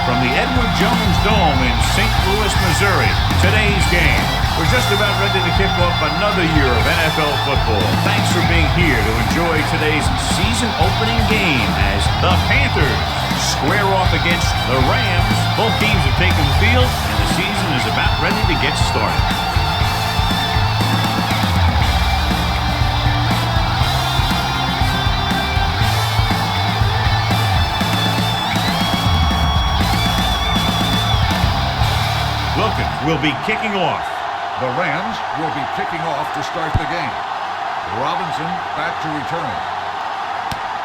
From the Edward Jones Dome in St. Louis, Missouri, today's game. We're just about ready to kick off another year of NFL football. Thanks for being here to enjoy today's season-opening game as the Panthers square off against the Rams. Both teams have taken the field, and the season is about ready to get started. Will be kicking off. The Rams will be kicking off to start the game. Robinson back to return.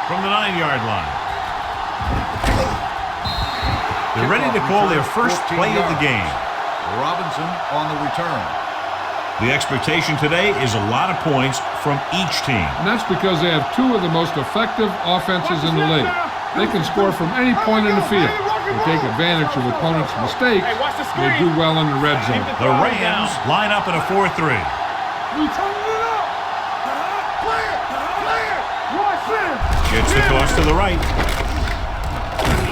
From the 9-yard line. They're ready to call their first play of the game. Robinson on the return. The expectation today is a lot of points from each team. And that's because they have two of the most effective offenses in the league. They can score from any point in the field. They take advantage of opponents' mistakes. They do well in the red zone. The Rams line up in a 4-3. Gets the toss to the right.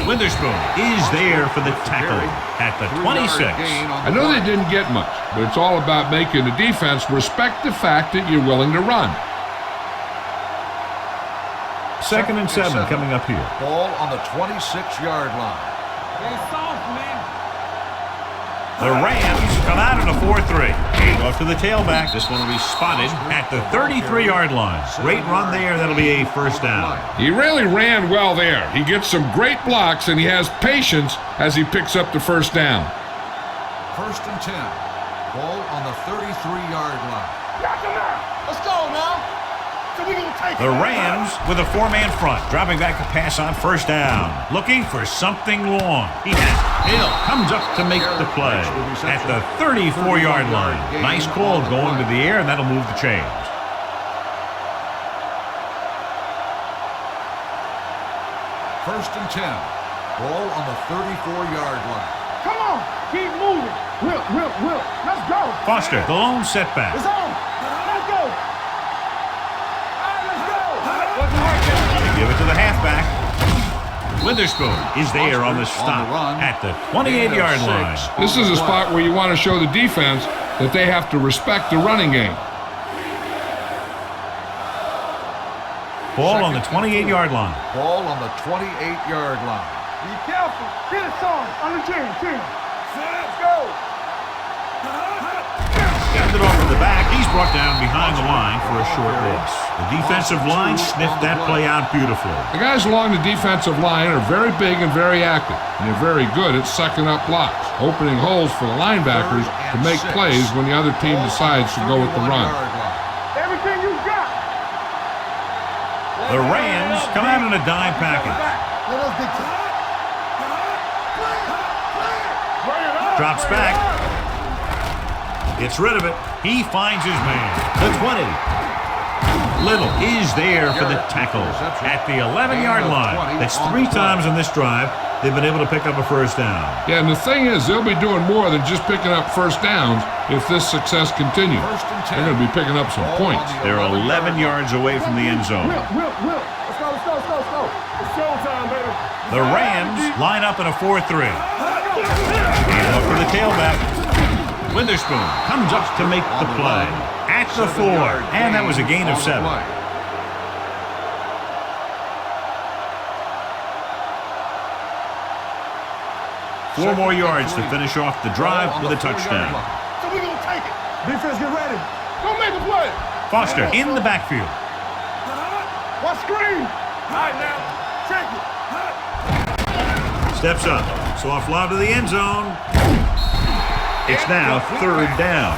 Witherspoon is there for the tackle at the 26. I know they didn't get much, but it's all about making the defense respect the fact that you're willing to run. 2nd and 7 coming up here. Ball on the 26-yard line. The Rams come out in a 4-3. Off to the tailback. This one will be spotted at the 33-yard line. Great run there. That'll be a first down. He really ran well there. He gets some great blocks, and he has patience as he picks up the first down. 1st and 10. Ball on the 33-yard line. Let's go now. So we gonna take the Rams with a 4-man front, dropping back to pass on first down, looking for something long. He has Hill comes up to make the play at the 34-yard line. Nice call going to the air, and that'll move the chains. First and 10. Ball on the 34-yard line. Come on, keep moving. Will. Let's go. Foster, the lone setback. It's on. Let's go. Give it to the halfback. Witherspoon is there on the stop at the 28-yard line. This is a spot where you want to show the defense that they have to respect the running game. Ball on the 28-yard line. Ball on the 28-yard line. Be careful. Get it on the 10. Let's go. Got it off to the back. He's brought down behind the line for a short loss. The defensive line sniffed that play out beautifully. The guys along the defensive line are very big and very active, and they're very good at sucking up blocks, opening holes for the linebackers to make plays when the other team decides to go with the run. Everything you got. The Rams come out in a dime package. Drops back. Gets rid of it. He finds his man. The 20. Little is there for the tackle at the 11-yard line. That's 3 times in this drive they've been able to pick up a first down. Yeah, and the thing is, they'll be doing more than just picking up first downs if this success continues. They're going to be picking up some points. They're 11 yards away from the end zone. Will. Let's go. It's showtime, baby. The Rams line up in a 4-3. And up for the tailback. Witherspoon comes up to make the play at the 4, and that was a gain of 7. 4 more yards to finish off the drive with a touchdown. So we gonna take it. Defense, get ready. Go make a play. Foster in the backfield. Watch screen. All right, now. Check it. Steps up. Soft lob to the end zone. It's now 3rd down.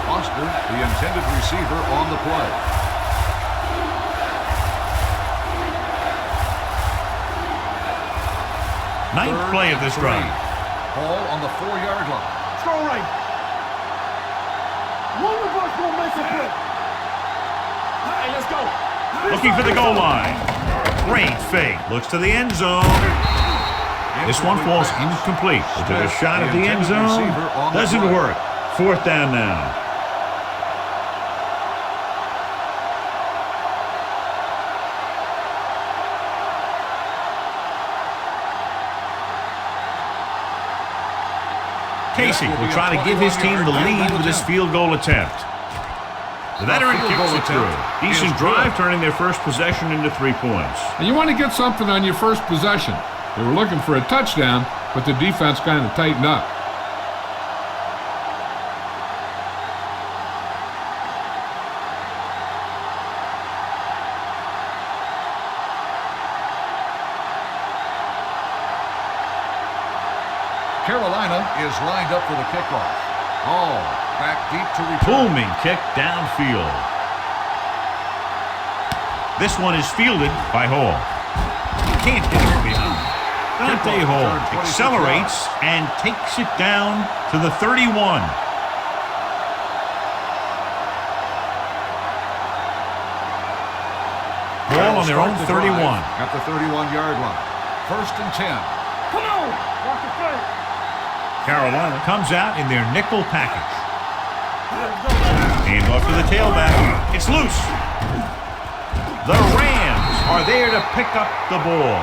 Foster, the intended receiver, on the play. Ninth play of this drive. Ball on the 4-yard line. Let's go right. One of us will make a play. Hey, let's go. Looking for the goal line. Great fake. Looks to the end zone. This one falls incomplete. They took a shot at the end zone. Doesn't work. 4th down now. Casey will try to give his team the lead with this field goal attempt. The veteran kicks it through. Decent drive, turning their first possession into 3 points. And you want to get something on your first possession. They were looking for a touchdown, but the defense kind of tightened up. Carolina is lined up for the kickoff. Hall back deep to return. Booming kick downfield. This one is fielded by Hall. Can't get it behind. Dante Hall accelerates and takes it down to the 31. Ball on their own 31. At the 31-yard line. 1st and 10. Come on. Watch the play. Carolina comes out in their nickel package. Hand off to the tailback. It's loose. The Rams are there to pick up the ball.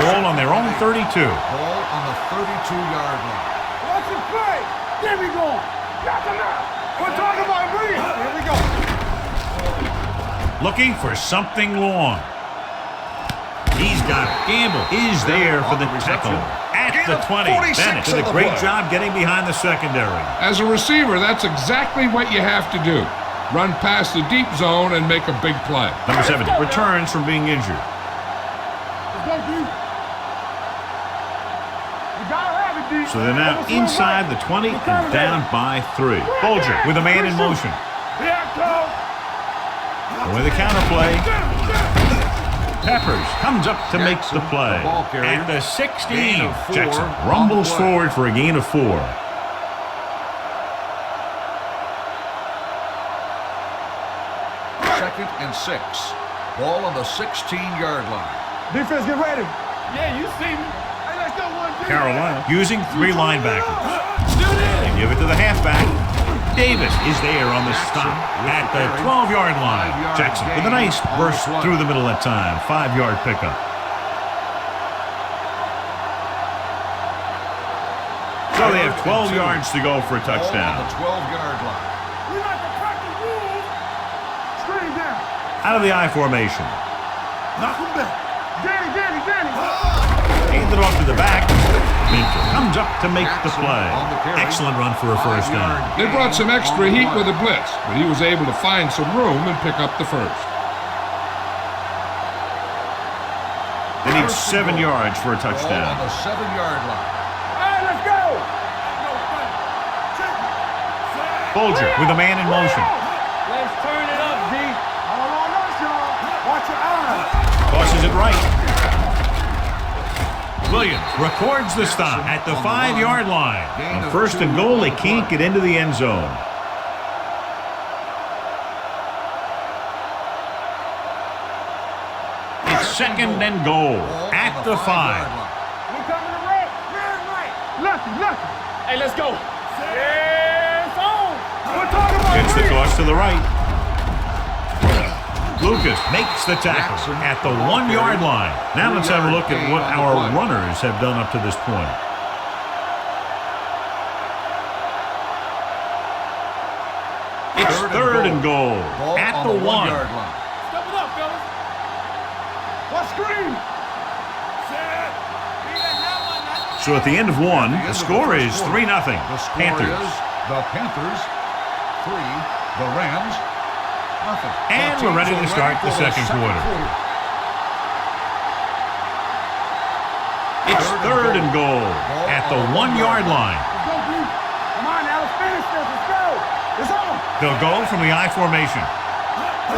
Ball on their own 32. Ball on the 32-yard line. Watch the play. There we go. Got them out. We're talking about me. Here we go. Looking for something long. He's got it. Gamble is there for the tackle. At the 20. Bennett did a great job getting behind the secondary. As a receiver, that's exactly what you have to do. Run past the deep zone and make a big play. Number 7 returns from being injured. Let's go, D. You gotta have it, D. So they're now inside the 20 and down by 3. Bolger with a man in motion. Here it goes. With a counterplay. Peppers comes up to make the play. At the 16, Jackson rumbles forward for a gain of 4. 2nd and 6. Ball on the 16-yard line. Defense, get ready. Yeah, you see me. Hey, let's go, 1, 2. Carolina using 3 linebackers. They give it to the halfback. Davis is there on the stop at the 12-yard line. Jackson with a nice burst through the middle that time. 5-yard pickup. So they have 12 yards to go for a touchdown. On the 12-yard line. We like to practice rules. Screen down. Out of the I formation. Knock him back. Danny. Handed it off to the back. Minter comes up to make the play. Excellent run for a first down. They brought some extra heat with a blitz, but he was able to find some room and pick up the first. They need 7 yards for a touchdown. On the 7-yard line. All right, let's go. Bolger with a man in motion. Let's turn it up, D. All on us, y'all. Watch your eyes. Tosses it right. Williams records the stop at the 5-yard line. On 1st and goal, they can't get into the end zone. It's 2nd and goal at the 5. We coming to right. Lucky. Hey, let's go. Yes, on. We're talking about Gets the me. toss to the right. Lucas makes the tackle at the 1-yard line. Now let's have a look at what our runners have done up to this point. It's 3rd and goal at the 1. Step it up, fellas. What screen? So at the end of 1, the score is 3-0. Panthers. The Panthers 3, the Rams nothing. And we're ready to start the second quarter. It's 3rd and goal at the 1-yard line. Let's go, D. Come on now, let's finish this. Let's go. It's on. They'll go from the I formation.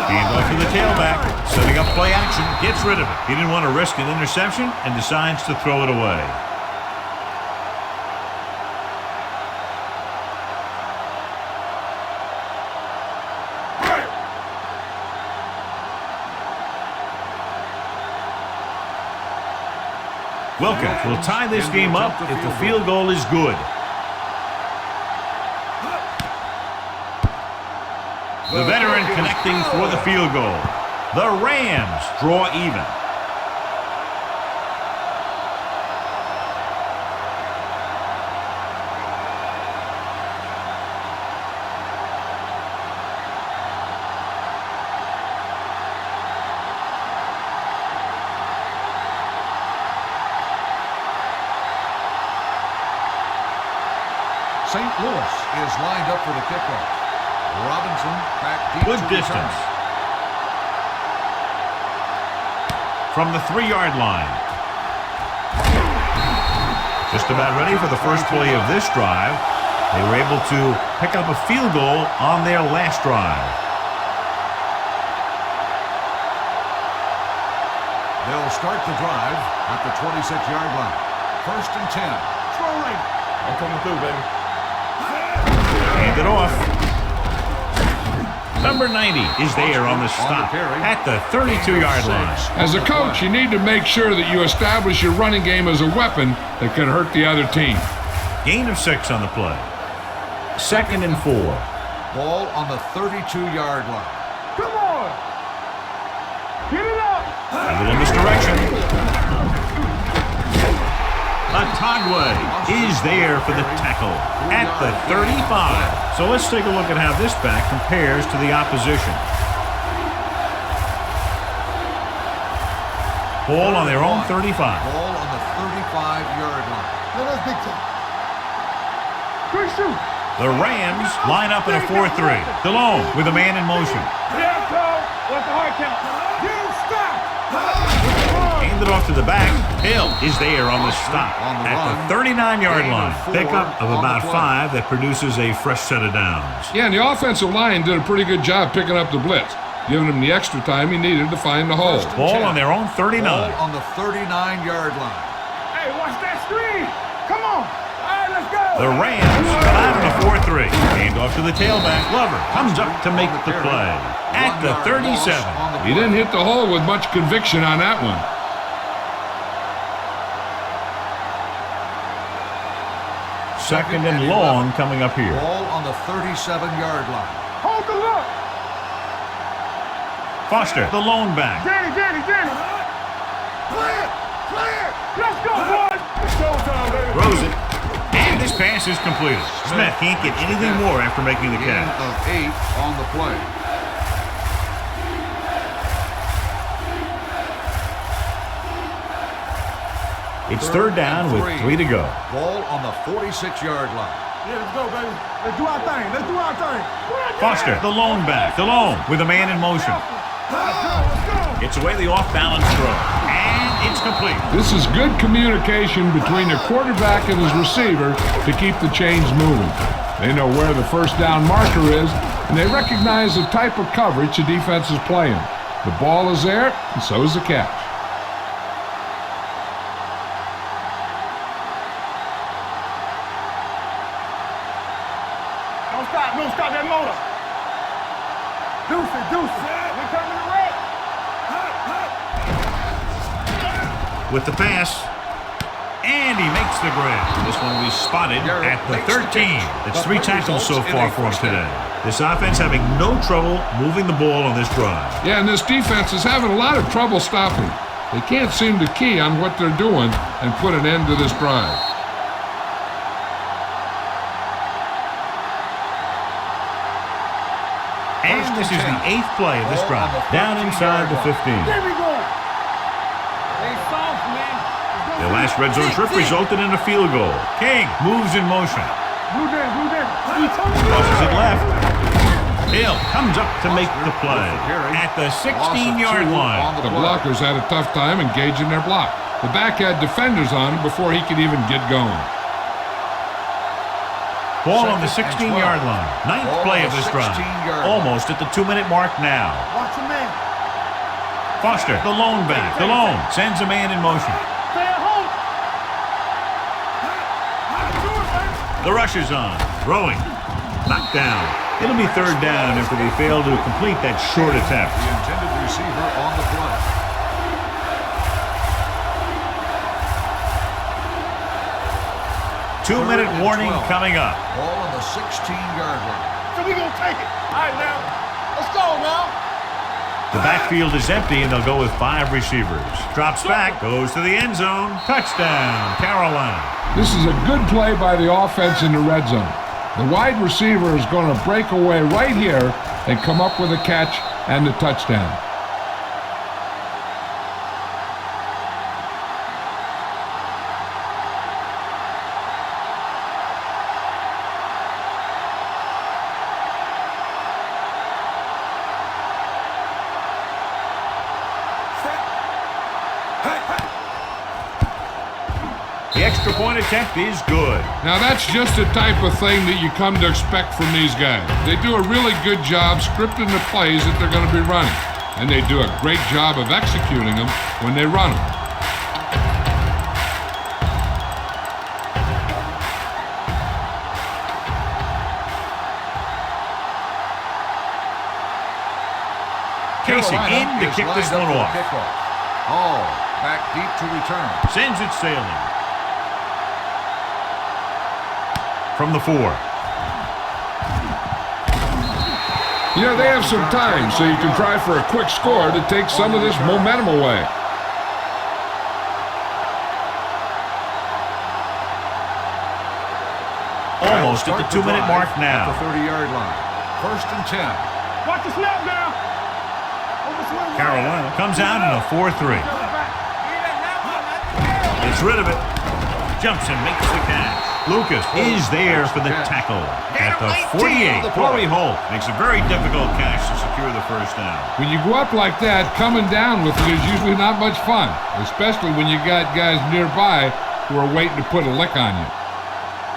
Hand off to the tailback, setting up play action, gets rid of it. He didn't want to risk an interception and decides to throw it away. Wilkins will tie this game up if the field goal is good. The veteran connecting for the field goal. The Rams draw even. St. Louis is lined up for the kickoff. Robinson back deep. Good distance. From the 3-yard line. Just about ready for the first play of this drive. They were able to pick up a field goal on their last drive. They'll start the drive at the 26-yard line. 1st and 10. Throw right. I'm coming through, baby. Hand it off. Number 90 is there on the stop at the 32-yard line. As a coach, you need to make sure that you establish your running game as a weapon that can hurt the other team. Gain of 6 on the play. 2nd and 4. Ball on the 32-yard line. Come on. Get it up. A little misdirection. Atagwe is there for the tackle at the 35. So let's take a look at how this back compares to the opposition. Ball on their own 35. Ball on the 35-yard line. No, that's big time. Good shoot. The Rams line up in a 4-3. DeLone with a man in motion. Yeah, Cole. What's the hard count? You stop. Handed off to the back. Hill is there on the stop at the 39-yard line. Pickup of about 5 that produces a fresh set of downs. Yeah, and the offensive line did a pretty good job picking up the blitz, giving him the extra time he needed to find the hole. Ball on their own 39. Ball on the 39-yard line. Hey, watch that screen. Come on. All right, let's go. The Rams come out in a 4-3. Hand off to the tailback. Glover comes up to make the play at the 37. He didn't hit the hole with much conviction on that one. 2nd and long coming up here. Ball on the 37-yard line. Hold the look. Foster, the lone back. Danny. Clear. Let's go, boys. It's showtime, baby. Throws it. And this pass is completed. Smith can't get anything more after making the Gain catch. of 8 on the play. It's 3rd down with 3 to go. Ball on the 46-yard line. Yeah, let's go, baby. Let's do our thing. Foster, the lone back. DeLone with a man in motion. Let's go. It's away the off-balance throw. And it's complete. This is good communication between the quarterback and his receiver to keep the chains moving. They know where the first down marker is, and they recognize the type of coverage the defense is playing. The ball is there, and so is the catch. Don't stop that motor. Deuce it. We coming to wreck. With the pass. And he makes the grab. This one will be spotted at the 13. It's 3 tackles so far for him today. This offense having no trouble moving the ball on this drive. Yeah, and this defense is having a lot of trouble stopping. They can't seem to key on what they're doing and put an end to this drive. And this is the 8th play of this drive. Down inside the 15. There we go. They soft, man. The last red zone trip resulted in a field goal. King moves in motion. Blue there. Crosses it left. Hill comes up to make the play at the 16-yard line. The blockers had a tough time engaging their block. The back had defenders on him before he could even get going. Ball on the 16-yard line. 9th play of this drive. Almost at the 2-minute mark now. Watch your man. Foster, the lone back. DeLone sends a man in motion. Stay at home. The rush is on. Throwing. Knocked down. It'll be 3rd down after they fail to complete that short attempt. The intended receiver on the play. Two-minute warning coming up. Ball on the 16-yard line. So we gonna take it. All right, now. Let's go now. The backfield is empty, and they'll go with 5 receivers. Drops back, goes to the end zone. Touchdown, Carolina. This is a good play by the offense in the red zone. The wide receiver is going to break away right here and come up with a catch and the touchdown. The extra point attempt is good. Now that's just the type of thing that you come to expect from these guys. They do a really good job scripting the plays that they're going to be running. And they do a great job of executing them when they run them. Casey in to kick this one off. Hall back deep to return. Sends it sailing. From the 4. You know, they have some time, so you can try for a quick score to take some of this momentum away. Almost at the 2-minute mark now. At the 30-yard line. 1st and 10. Watch the snap now. Carolina comes out in a 4-3. Gets rid of it. Jumps and makes the catch. Lucas is there for the tackle at the 48. Corey Holt makes a very difficult catch to secure the first down. When you go up like that, coming down with it is usually not much fun, especially when you got guys nearby who are waiting to put a lick on you.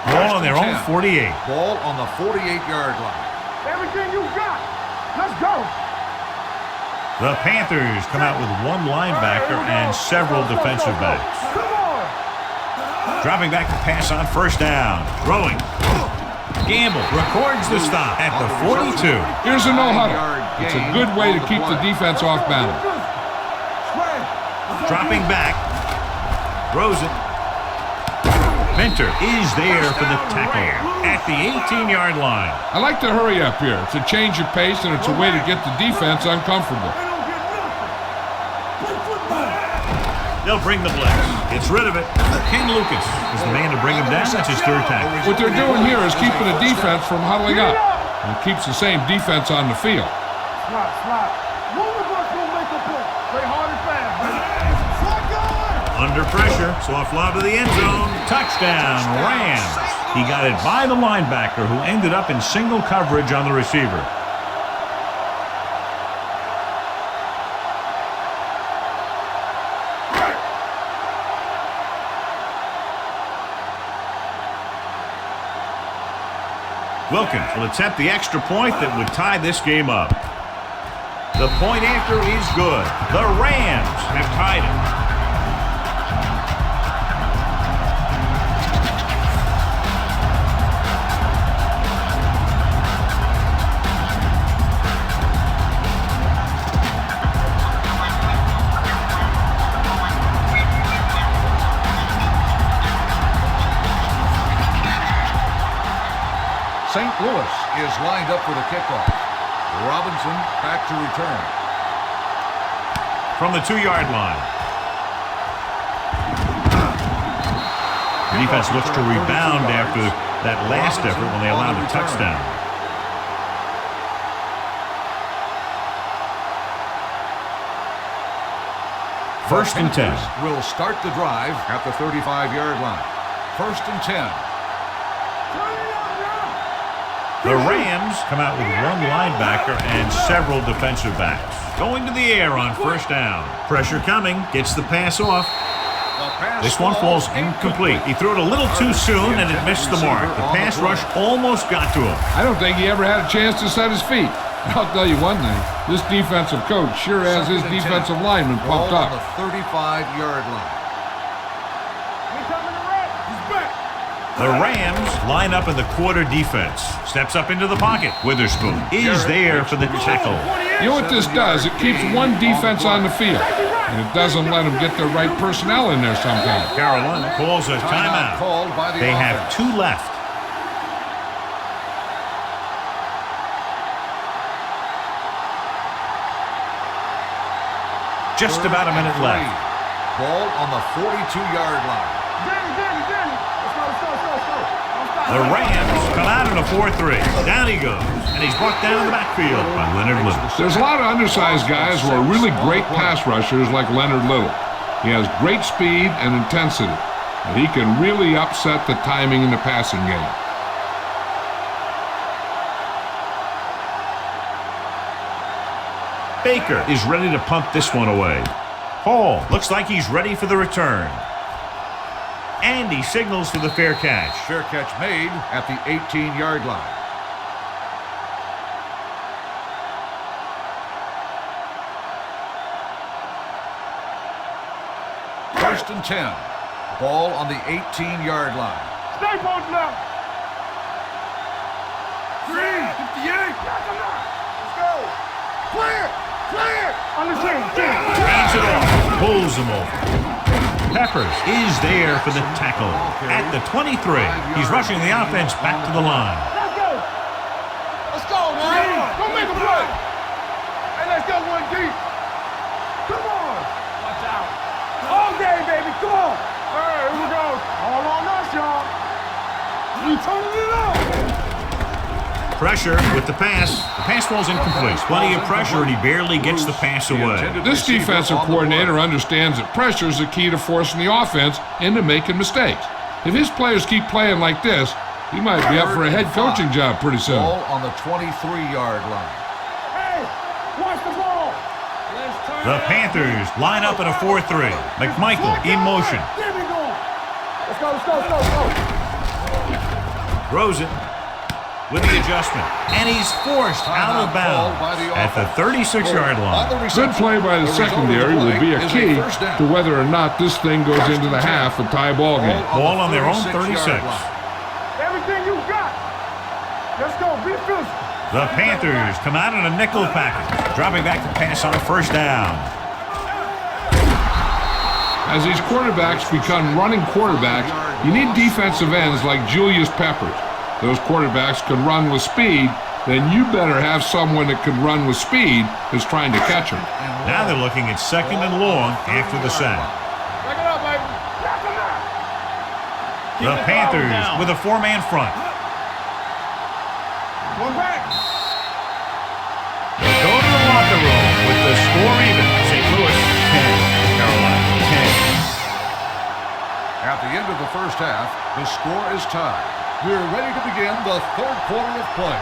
Ball on their own 48. Ball on the 48-yard line. Everything you got. Let's go. The Panthers come out with 1 linebacker and several defensive backs. Dropping back to pass on 1st down. Throwing. Gamble records the stop at the 42. Here's a no-huddle. It's a good way to keep the defense off balance. Dropping back. Throws it. Mentor is there for the tackle at the 18-yard line. I like to hurry up here. It's a change of pace, and it's a way to get the defense uncomfortable. They'll bring the blitz. Gets rid of it. King Lucas is the man to bring him down. That's his 3rd tackle. What they're doing here is keeping the defense from huddling up. And it keeps the same defense on the field. Slide. One of us will make a play. Play hard and fast. Under pressure. Soft lob to the end zone. Touchdown, Rams. He got it by the linebacker who ended up in single coverage on the receiver. Wilkins will attempt the extra point that would tie this game up. The point after is good. The Rams have tied it. St. Louis is lined up for the kickoff. Robinson back to return. From the 2-yard line. The defense looks to rebound after that last effort when they allowed the touchdown. First and 10. Will start the drive at the 35-yard line. 1st and 10. The Rams come out with 1 linebacker and several defensive backs. Going to the air on 1st down. Pressure coming. Gets the pass off. This one falls incomplete. He threw it a little too soon and it missed the mark. The pass rush almost got to him. I don't think he ever had a chance to set his feet. I'll tell you one thing. This defensive coach sure has his defensive lineman pumped up. On the 35-yard line. The Rams line up in the quarter defense. Steps up into the pocket. Witherspoon is there for the tackle. You know what this does? It keeps one defense on the field, and it doesn't let them get the right personnel in there sometimes. Carolina calls a timeout. They have 2 left. Just about a minute left. Ball on the 42-yard line. The Rams come out in a 4-3. Down he goes, and he's brought down in the backfield by Leonard Little. There's a lot of undersized guys who are really great pass rushers like Leonard Little. He has great speed and intensity, and he can really upset the timing in the passing game. Baker is ready to punt this one away. Hall looks like he's ready for the return. And he signals for the fair catch. Fair catch made at the 18-yard line. First and 10. Ball on the 18-yard line. Stay posted up. 3, 58. Let's go. Clear. On the team. Hands it off. Pulls him over. Peppers is there for the tackle at the 23. He's rushing the offense back to the line. Let's go, man. Don't make a play. Hey, let's go one deep. Come on. Watch out. All day, baby. Come on. Hey, here we go. All on us, y'all. We turning it up. Pressure with the pass. The pass falls incomplete. Plenty of pressure, and he barely gets the pass away. This defensive coordinator understands that pressure is the key to forcing the offense into making mistakes. If his players keep playing like this, he might be up for a head coaching job pretty soon. Ball on the 23-yard line. Hey, watch the ball. The Panthers line up in a 4-3. McMichael in motion. There we go. Let's go. Throws it with the adjustment. And he's forced out of bounds at the 36-yard line. Good play by the secondary will be a key to whether or not this thing goes into the half a tie ball game. Ball on their own 36. Everything you got. Let's go. Be physical. The Panthers come out in a nickel package, dropping back to pass on a first down. As these quarterbacks become running quarterbacks, you need defensive ends like Julius Peppers. Those quarterbacks can run with speed, then you better have someone that can run with speed that's trying to catch them. Now they're looking at second and long after the sack. Break it up, baby. The Panthers with a four-man front. One back. They go to the locker room with the score even. St. Louis 10, Carolina 10. At the end of the first half, the score is tied. We're ready to begin the third quarter of play.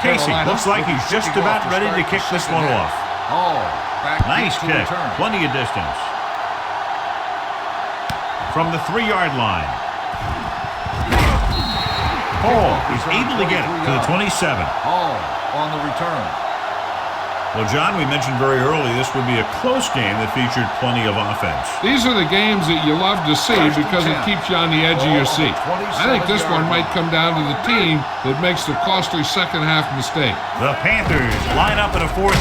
Casey looks like he's just about ready to kick this one off. Nice kick. Plenty of distance. From the 3-yard line. Hall is able to get it to the 27. Hall on the return. Well, John, we mentioned very early this would be a close game that featured plenty of offense. These are the games that you love to see because it keeps you on the edge of your seat. I think this one might come down to the team that makes the costly second half mistake. The Panthers line up in a 4-3.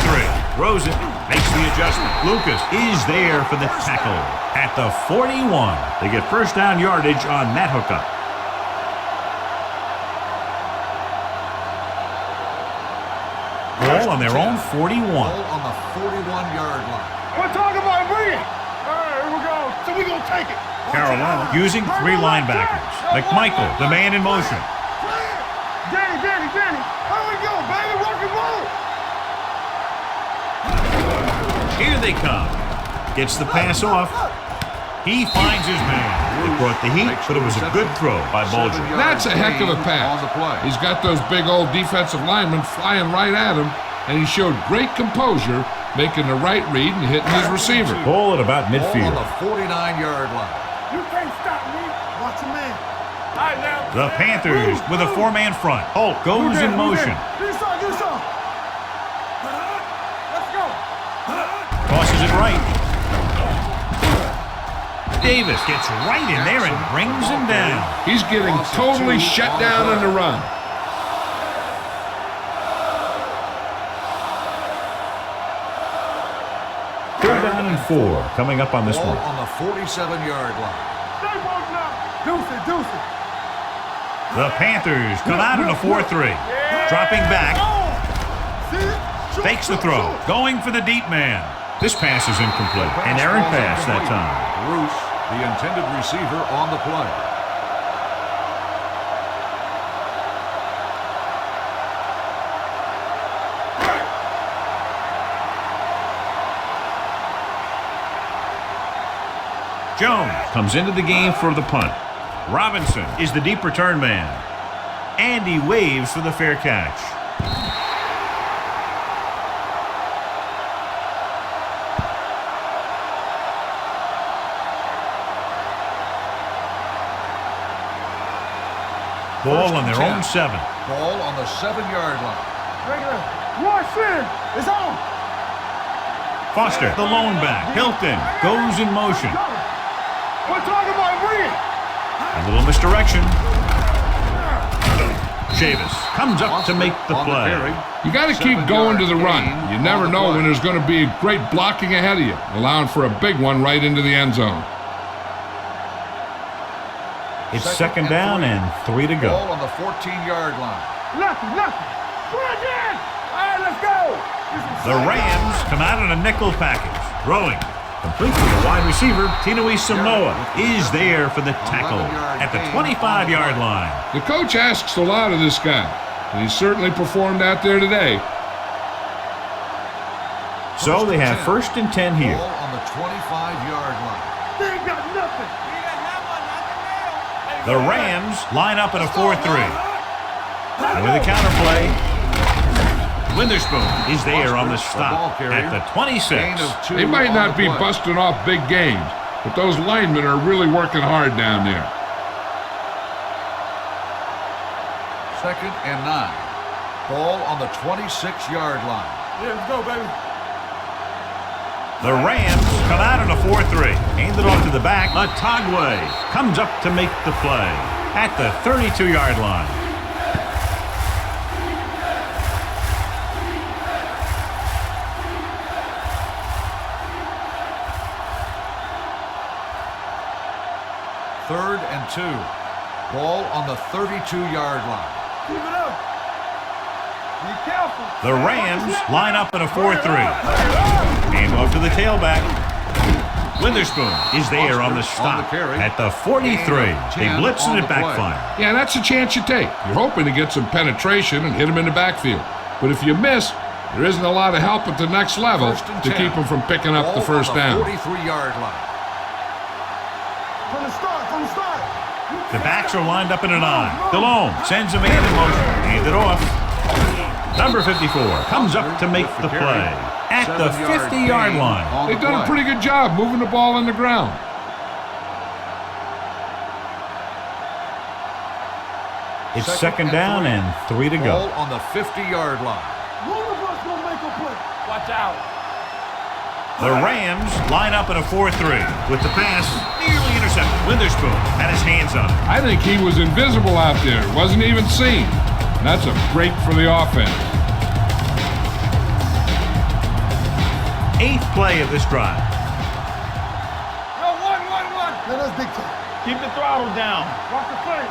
Throws it, makes the adjustment. Lucas is there for the tackle at the 41. They get first down yardage on that hookup. Ball on their own 41. Ball on the 41-yard line. We're talking about bring it. All right, here we go. So we're going to take it. Carolina using 3 linebackers. McMichael, the man in motion. Danny. Here we go, baby. Rock and roll. Here they come. Gets the pass off. He finds his man. It brought the heat, but it was a good throw by Bulger. That's a heck of a pass. He's got those big old defensive linemen flying right at him, and he showed great composure, making the right read and hitting his receiver. Ball at about midfield. Ball on the 49-yard line. You can't stop me. Watch your man. All right, now. The Panthers with a 4-man front. Holt goes in motion. Do some. Let's go. Tosses it right. Davis gets right in there and brings him down. He's getting totally shut down in the run. Third down and 4 coming up on this one. On the 47-yard line. Stay posted up. Deuce it. The Panthers come out in a 4-3. Dropping back. Fakes the throw. Going for the deep man. This pass is incomplete. An errant pass that time. Bruce, the intended receiver, on the play. Jones comes into the game for the punt. Robinson is the deep return man. And he waves for the fair catch. Ball on their own 7. Ball on the 7-yard line. Rush in. It's on. Foster, the lone back. Hilton goes in motion. We're talking about bring it. A little misdirection. Chavis comes up to make the play. You got to keep going to the run. You never know when there's going to be great blocking ahead of you, allowing for a big one right into the end zone. It's second down and 3 to go. Ball on the 14-yard line. Nothing. Run again. All right, let's go. The Rams come out in a nickel package. Throwing. Complete to the wide receiver. Tinui Samoa is there for the tackle at the 25-yard line. The coach asks a lot of this guy, and he certainly performed out there today. So they have first and 10 here. Ball on the 25-yard line. They ain't got nothing. The Rams line up in a 4-3. And with a counterplay, Witherspoon is there on the stop at the 26. They might not be busting off big games, but those linemen are really working hard down there. Second and 9. Ball on the 26-yard line. Yeah, let's go, baby. The Rams come out in a 4-3. Hand it off to the back. Atagwe comes up to make the play at the 32-yard line. Third and 2. Ball on the 32-yard line. Keep it up. Be careful. The Rams line up in a 4-3. Hand off to the tailback. Witherspoon is there on the stop at the 43. They blitz and it backfire. Yeah, that's a chance you take. You're hoping to get some penetration and hit him in the backfield. But if you miss, there isn't a lot of help at the next level to keep him from picking up the first down. 43-yard line. From the start. The backs are lined up in a 9. Delhomme sends a man in motion. Hand it off. Number 54 comes up to make the play at the 50-yard line. They've done a pretty good job moving the ball on the ground. It's second down and 3 to go. Ball on the 50-yard line. One of us gonna make a play. Watch out. The Rams line up in a 4-3 with the pass nearly intercepted. Witherspoon had his hands on it. I think he was invisible out there. Wasn't even seen. That's a break for the offense. 8th play of this drive. Yo, one. Let us big time. Keep the throttle down. Watch the play.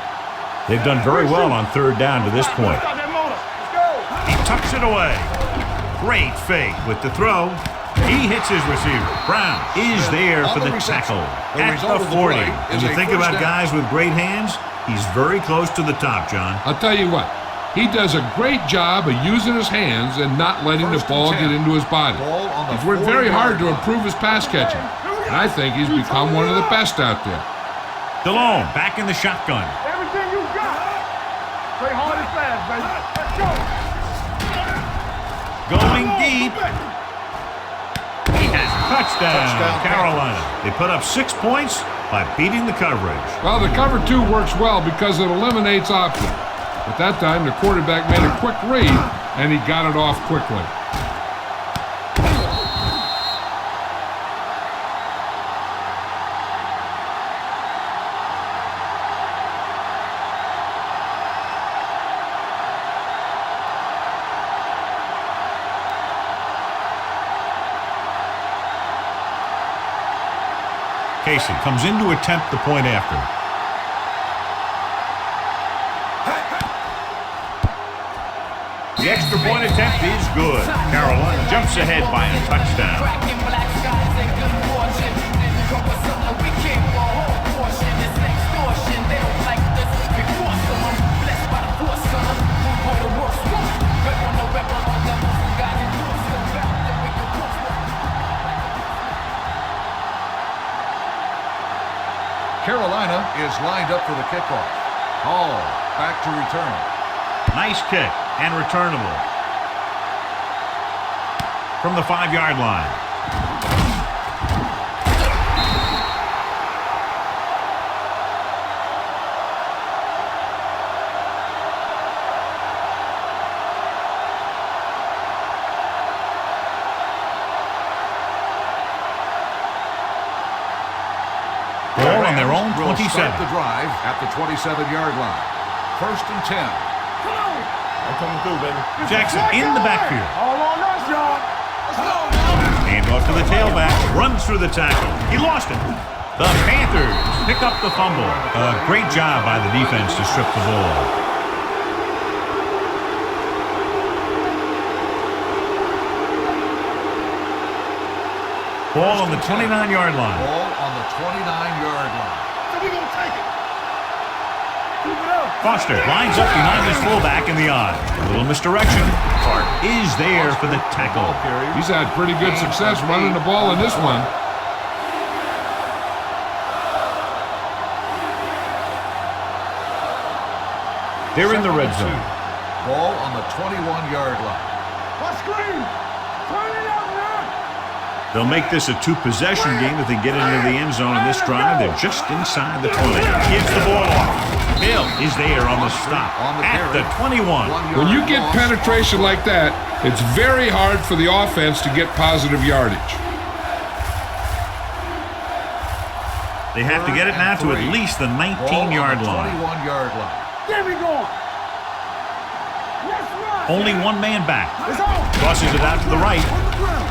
They've done very well on third down to this point. Stop that motor. Let's go. He tucks it away. Great fake with the throw. He hits his receiver. Brown is there for the tackle at the 40. When you think about guys with great hands, he's very close to the top, John. I'll tell you what. He does a great job of using his hands and not letting the ball get into his body. He's worked very hard to improve his pass catching, and I think he's become one of the best out there. Delhomme back in the shotgun. Everything you got. Play hard and fast, baby. Let's go. Going deep. He has touchdown, Carolina. They put up 6 points by beating the coverage. Well, the cover 2 works well because it eliminates options. At that time, the quarterback made a quick read, and he got it off quickly. Casey comes in to attempt the point after. The extra point attempt is good. Carolina jumps ahead by a touchdown. Carolina is lined up for the kickoff. Hall back to return. Nice kick and returnable. From the 5-yard line. Ball on their own 27. Start the drive at the 27-yard line. 1st and 10. I'm coming through, baby. Jackson in the backfield. All on us, y'all. Let's go, man. Hand off to the tailback. Runs through the tackle. He lost it. The Panthers pick up the fumble. A great job by the defense to strip the ball. Ball on the 29-yard line. Ball on the 29-yard line. So we gonna take it. Keep it up. Foster lines up behind his fullback in the eye. A little misdirection. Hart is there for the tackle. He's had pretty good success running the ball in this one. They're in the red zone. Ball on the 21-yard line. What screen? Turn it up, man. They'll make this a two-possession game if they get into the end zone in this drive. They're just inside the 20. Gives the ball off. Hill is there on the stop at the 21. When you get penetration like that, it's very hard for the offense to get positive yardage. They have to get it now to at least the 19-yard line. 21-yard line. There we go. Let's run. Only one man back. It's on. Crosses it out to the right. On the ground.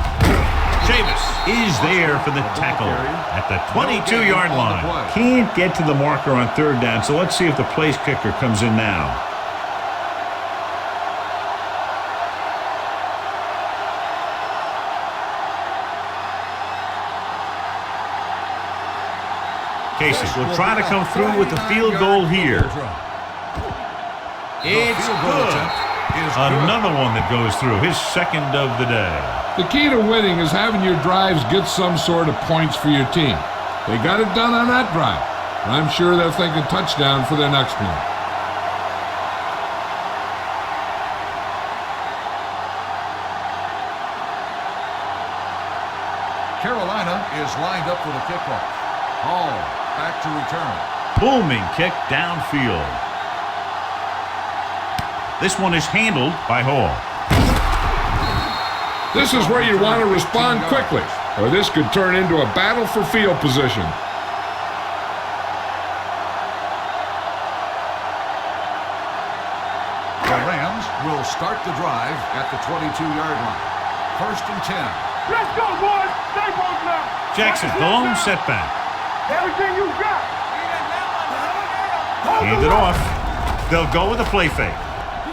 Chavis is there for the tackle at the 22-yard line. Can't get to the marker on 3rd down, so let's see if the place kicker comes in now. Casey will try to come through with the field goal here. It's good. Another one that goes through, his 2nd of the day. The key to winning is having your drives get some sort of points for your team. They got it done on that drive. And I'm sure they're thinking touchdown for their next one. Carolina is lined up for the kickoff. Hall back to return. Booming kick downfield. This one is handled by Hall. This is where you want to respond quickly, or this could turn into a battle for field position. The Rams will start the drive at the 22-yard line. 1st and 10. Let's go, boys. Stay both now. Jackson, the lone setback. Everything you got. Hand it off. They'll go with a play fake.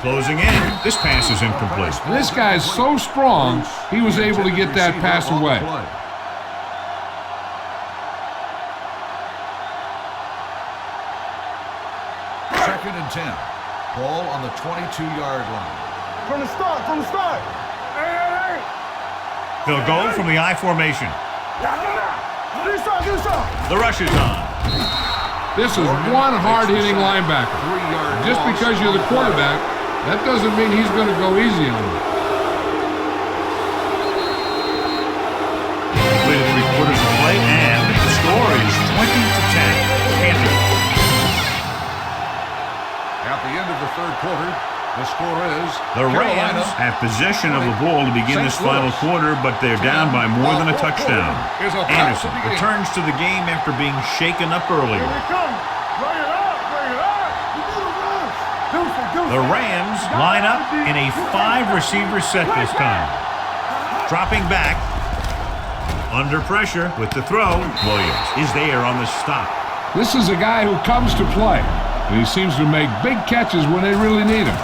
Closing in. This pass is incomplete. This guy's so strong, he was able to get that pass away. 2nd and 10. Ball on the 22-yard line. From the start. Hey. They'll go from the I formation. Do something. The rush is on. This is one hard-hitting linebacker. Just because you're the quarterback, that doesn't mean he's going to go easy on you. Completed 3/4 of play, and the score is 20-10. Panthers. At the end of the 3rd quarter, the score is The Rams have possession of the ball to begin this final quarter, but they're down by more than a touchdown. Anderson returns to the game after being shaken up earlier. Here it comes. Bring it up. The Rams line up in a 5-receiver set this time. Dropping back. Under pressure with the throw. Williams is there on the stop. This is a guy who comes to play, and he seems to make big catches when they really need him.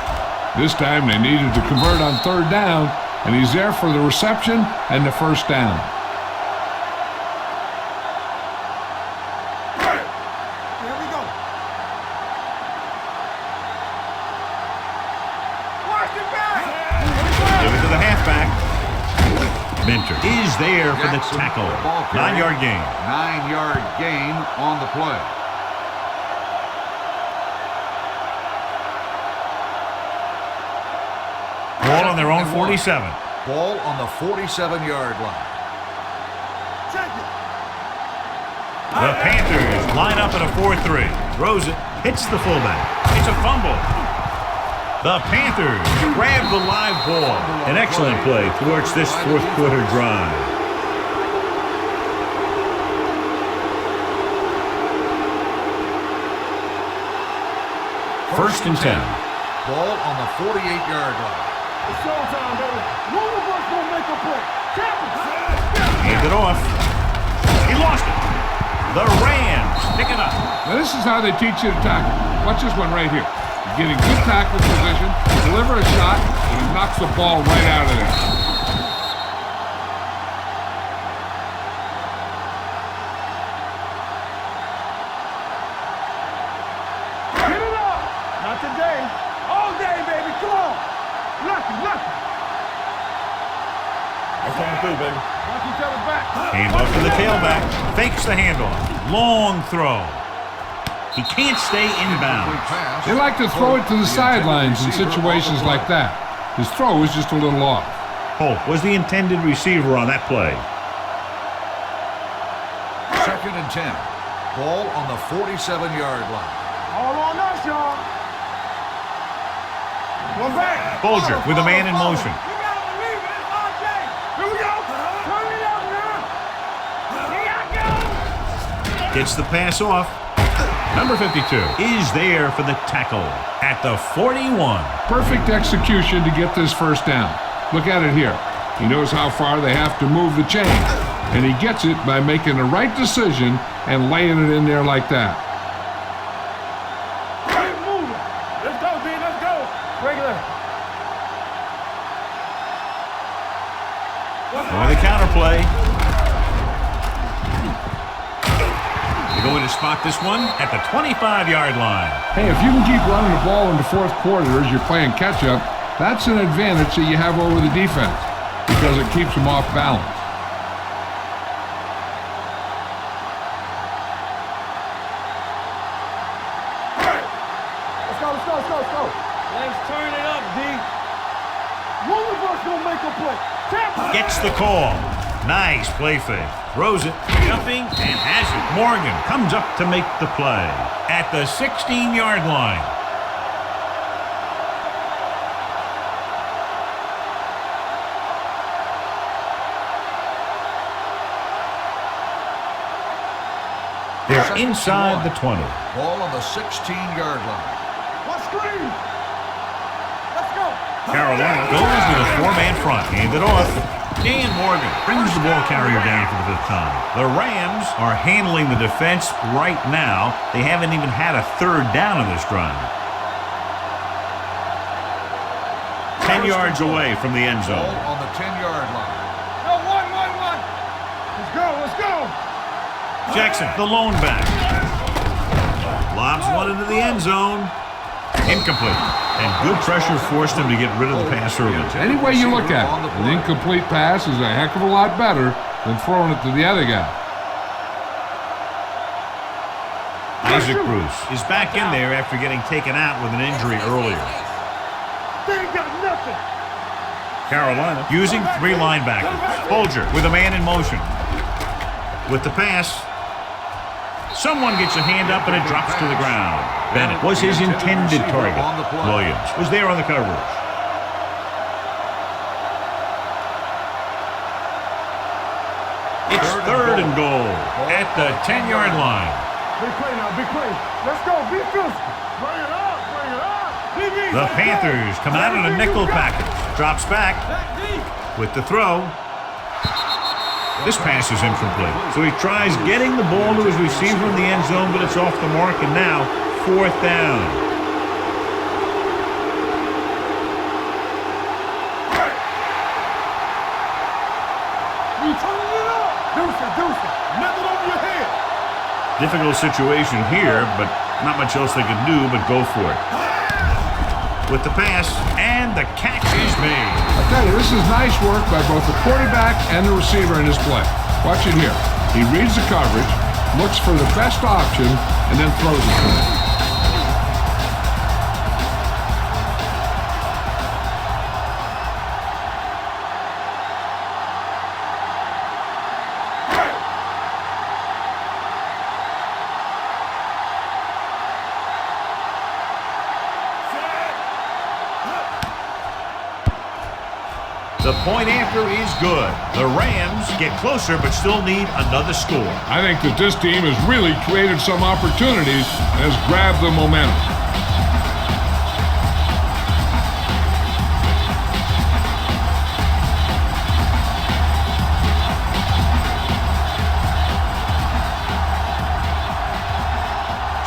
This time they needed to convert on third down, and he's there for the reception and the first down. Here we go. Watch it back. Give it to the halfback. Minter is there for the tackle. 9-yard gain. 9-yard gain on the play. Ball on their own 47. Ball on the 47-yard line. The Panthers line up in a 4-3. Throws it, hits the fullback. It's a fumble. The Panthers grab the live ball. An excellent play towards this fourth quarter drive. First and 10. Ball on the 48-yard line. It's showtime, baby. One of us gonna make a play. Hand it off. He lost it. The Rams pick it up. Now this is how they teach you to tackle. Watch this one right here. You get in good tackle position, deliver a shot, and he knocks the ball right out of there. Get it up. Not today. All day, baby. Come on. Lucky. That's on through, baby. Watch each other back. Hand off to the tailback. Fakes the handoff. Long throw. He can't stay inbound. They like to throw it to the sidelines in situations like that. His throw was just a little off. Holt was the intended receiver on that play. Second and 10. Ball on the 47-yard line. All on us, y'all. One back. Bolger with a man in motion. You gotta believe it. It's all day. Here we go. Turn it up now. Here I go. Gets the pass off. Number 52 is there for the tackle at the 41. Perfect execution to get this first down. Look at it here. He knows how far they have to move the chain, and he gets it by making the right decision and laying it in there like that. Keep moving. Let's go, D. Let's go. Regular. On the counterplay. They're going to spot this one at the 25-yard line. Hey, if you can keep running the ball in the fourth quarter as you're playing catch-up, that's an advantage that you have over the defense because it keeps them off balance. Let's go. Let's turn it up, D. One of us gonna make a play. Tap. Gets the call. Nice play fake. Throws it, jumping, and has it. Morgan comes up to make the play at the 16-yard line. They're inside the 20. Ball on the 16-yard line. One screen. Let's go. Carolina goes to the four-man front. Hand it off. Dan Morgan brings the ball carrier down for the fifth time. The Rams are handling the defense right now. They haven't even had a third down in this drive. 10 yards away from the end zone. Ball on the 10-yard line. No, one. Let's go. Jackson, the lone back. Lobs one into the end zone. Incomplete. And good pressure forced him to get rid of the pass early. Any way you look at it, an incomplete pass is a heck of a lot better than throwing it to the other guy. Isaac Bruce is back in there after getting taken out with an injury earlier. They ain't got nothing. Carolina using three linebackers. Bolger with a man in motion. With the pass, someone gets a hand up and it drops to the ground. Bennett was his intended target. Williams was there on the coverage. It's third and goal at the 10-yard line. Big play now, big play. Let's go, be physical. Bring it up. The Panthers come out in a nickel package. Drops back with the throw. This pass is incomplete. So he tries getting the ball to his receiver in the end zone, but it's off the mark, and now fourth down. Difficult situation here, but not much else they can do but go for it. With the pass, and the catch is made. I tell you, this is nice work by both the quarterback and the receiver in his play. Watch it here. He reads the coverage, looks for the best option, and then throws it to him. The point after is good. The Rams get closer but still need another score. I think that this team has really created some opportunities and has grabbed the momentum.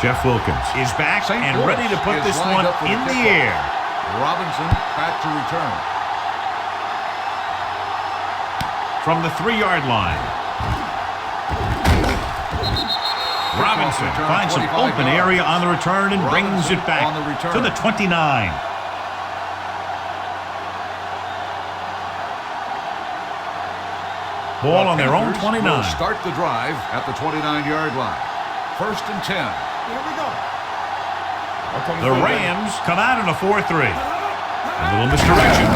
Jeff Wilkins is back and ready to put this one in the air. Robinson back to return. From the 3-yard line. Robinson finds some open area on the return and brings it back to the 29. Ball on their own 29. Start the drive at the 29-yard line. 1st and 10. Here we go. The Rams come out in a 4-3. A little misdirection.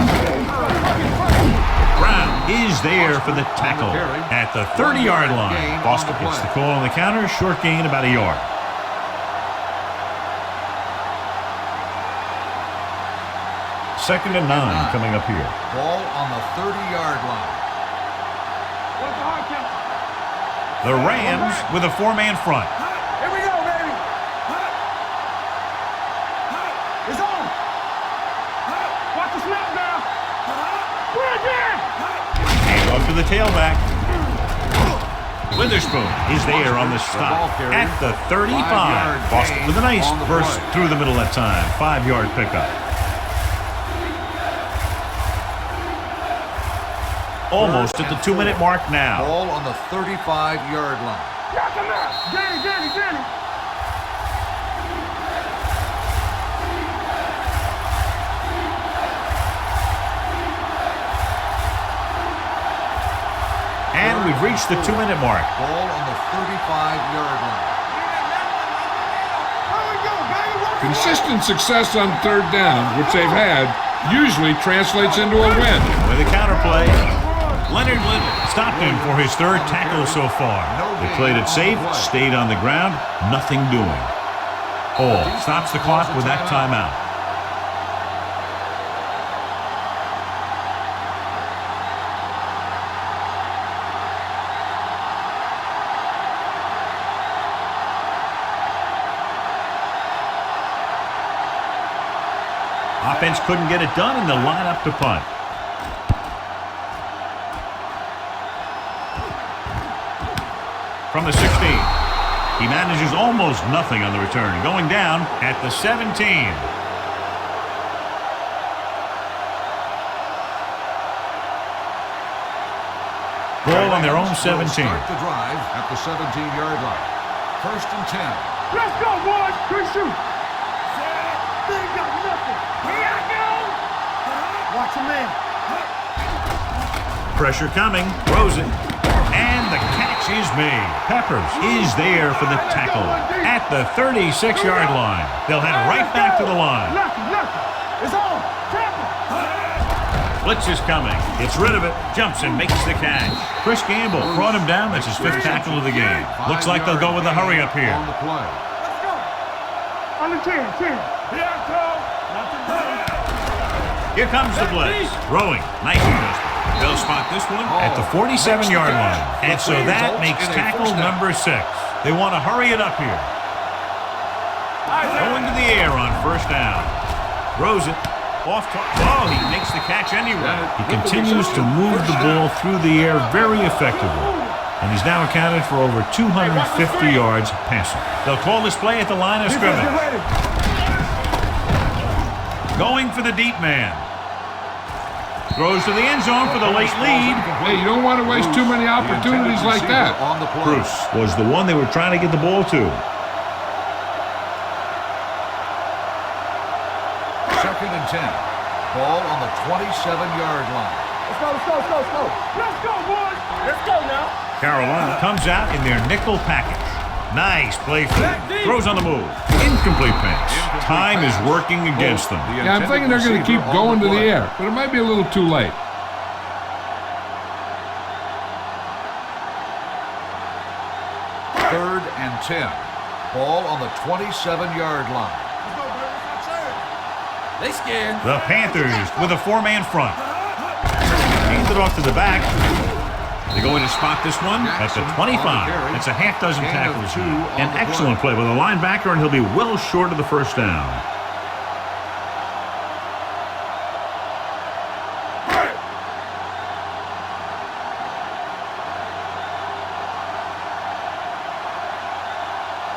Brown is there for the tackle at the 30-yard line. Boston gets the call on the counter. Short gain, about a yard. Second and 9 coming up here. Ball on the 30-yard line. The Rams with a 4-man front. Here we go, baby. It's on. Watch the snap now. We're again. Hand off to the tailback. Witherspoon is there on the stop at the 35. Boston with a nice burst through the middle that time. 5-yard pickup. Almost at the 2-minute mark now. Ball on the 35-yard line. Danny. And we've reached the 2-minute mark. Ball on the 35-yard line. Consistent success on 3rd down, which they've had, usually translates into a win. With a counterplay, Leonard stopped him for his 3rd tackle so far. They played it safe, stayed on the ground, nothing doing. Hall stops the clock with that timeout. Offense couldn't get it done, and they'll line up to punt. From the 16. He manages almost nothing on the return. Going down at the 17. Ball on their own 17. Start the drive at the 17-yard line. 1st and 10. Let's go, boys. Good shoot. They ain't got nothing. Here I go. Watch him in. Pressure coming. Throws it. And the catch is made. Peppers is there for the tackle at the 36-yard line. They'll head right back to the line. It's on. Blitz is coming. Gets rid of it. Jumps and makes the catch. Chris Gamble brought him down. That's his 5th tackle of the game. Looks like they'll go with the hurry up here. On the play. Let's go. On the 10. Here I come. Here comes the blitz. Throwing. Nice adjustment. They'll spot this one at the 47-yard line. And so that makes tackle number 6. They want to hurry it up here. Going to the air on 1st down. Throws it. Off to, oh, he makes the catch anyway. He continues to move the ball through the air very effectively. And he's now accounted for over 250 yards passing. They'll call this play at the line of scrimmage. Going for the deep man. Throws to the end zone for the late lead. Hey, you don't want to waste too many opportunities like that. Bruce was the one they were trying to get the ball to. Second and 10. Ball on the 27-yard line. Let's go, let's go, let's go, let's go. Let's go, boys. Let's go now. Carolina comes out in their nickel package. Nice play fake. Throws on the move. Incomplete pass. Time is working against them. Yeah, I'm thinking they're going to keep going to the air, but it might be a little too late. Third and 10. Ball on the 27-yard line. They scared. The Panthers with a four-man front. Hands it off to the back. They go in to spot this one at the 25. That's a half dozen tackles. An excellent play by the linebacker, and he'll be well short of the first down.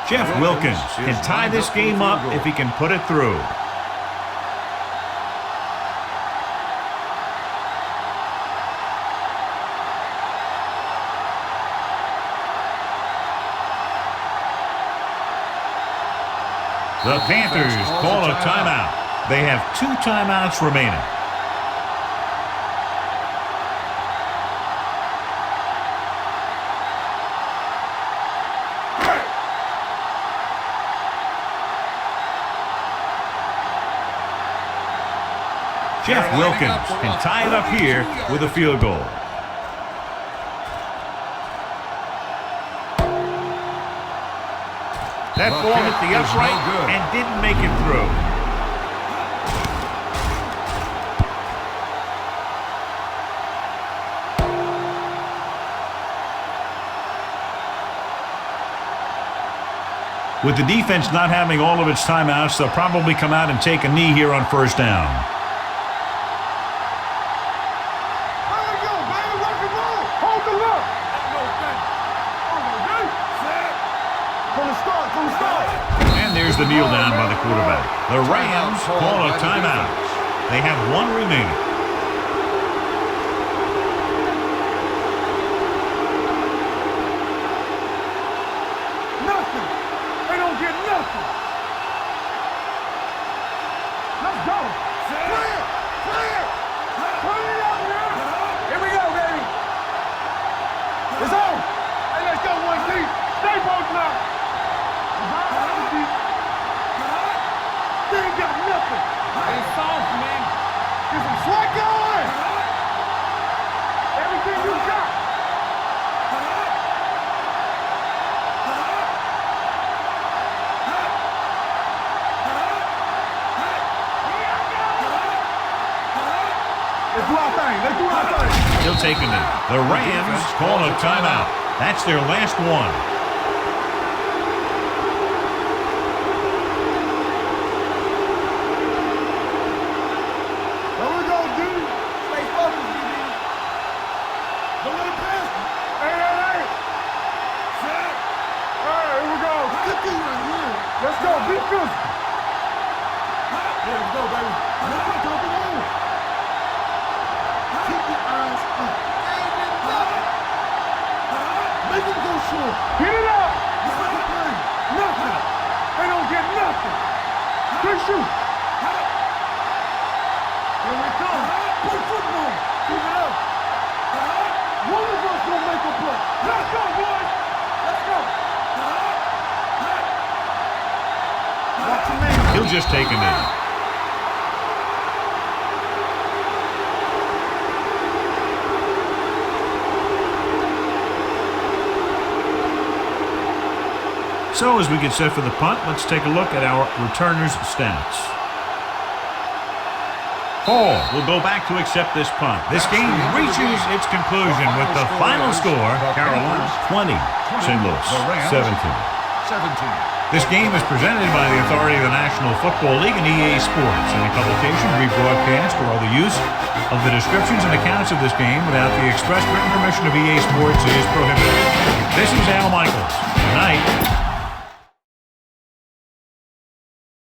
Jeff Wilkins can tie this game up if he can put it through. The Panthers call a timeout. They have 2 timeouts remaining. Jeff Wilkins can tie it up here with a field goal. That ball hit the upright and didn't make it through. With the defense not having all of its timeouts, they'll probably come out and take a knee here on first down. There's the kneel down by the quarterback. The Rams call a timeout. They have 1 remaining. Nothing. They don't get nothing. Let's go. Clear. Clear. Clear up here. Here we go, baby. It's on. Hey, let's go 1 deep. Stay both now. They ain't got nothing. It's soft, man. Get some swag going. Everything you got. Let's do our thing. Let's do our thing. He'll take a knee. The Rams call a timeout. That's their last one. Let's go, be good. Let's go, baby. Let's go, baby. Keep your eyes up. Make it go short. Get it up. Nothing. They don't get nothing. Good shoot. Here we come. Play football. Keep it up. One of us gonna make a play. Let's go, boys. Let's go. He'll just take a knee. So as we get set for the punt, let's take a look at our returners' stats. Hall will go back to accept this punt. This game reaches its conclusion with the final score, Carolina 20, St. Louis 17. This game is presented by the authority of the National Football League and EA Sports. Any publication, rebroadcast, or other use of the descriptions and accounts of this game without the express written permission of EA Sports is prohibited. This is Al Michaels. Good night.